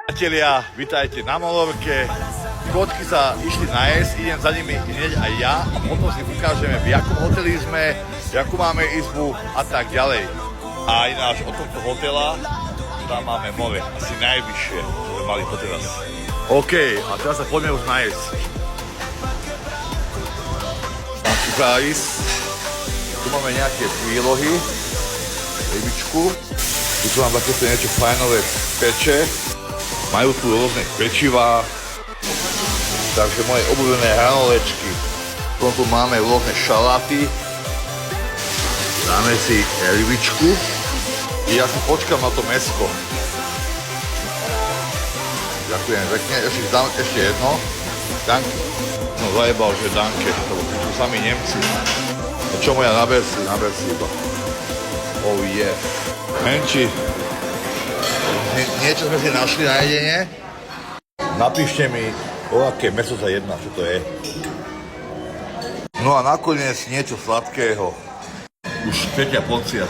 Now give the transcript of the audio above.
Priatelia, vitajte na Malorke. Kotky sa išli najesť, idem za nimi hneď aj ja a potom si ukážeme, v jakom hoteli sme, jakú máme izbu a tak ďalej. A ináč od tohto hotela, tam máme more, asi najvyššie, čo sme mali doteraz. OK, a teraz sa poďme už najesť. Tam chutá ísť. Tu máme nejaké prílohy, rybičku. Tu sú nám takéto niečo fajnové peče. Majú tu rôzne pečivá, takže moje obľúbené hranolečky. Potom tu máme rôzne šaláty. Dáme si rybičku. Ja si počkám na to mäsko. Ďakujem pekne. Ešte jedno. Danke. No zajebal, že danke. To sú sami Nemci. No čo moja, naber si iba. Oh yeah. Menči. Niečo sme si našli na jedenie. Napíšte mi, o aké mäso sa jedná, čo to je. No a nakoniec niečo sladkého. Už tretia porcia.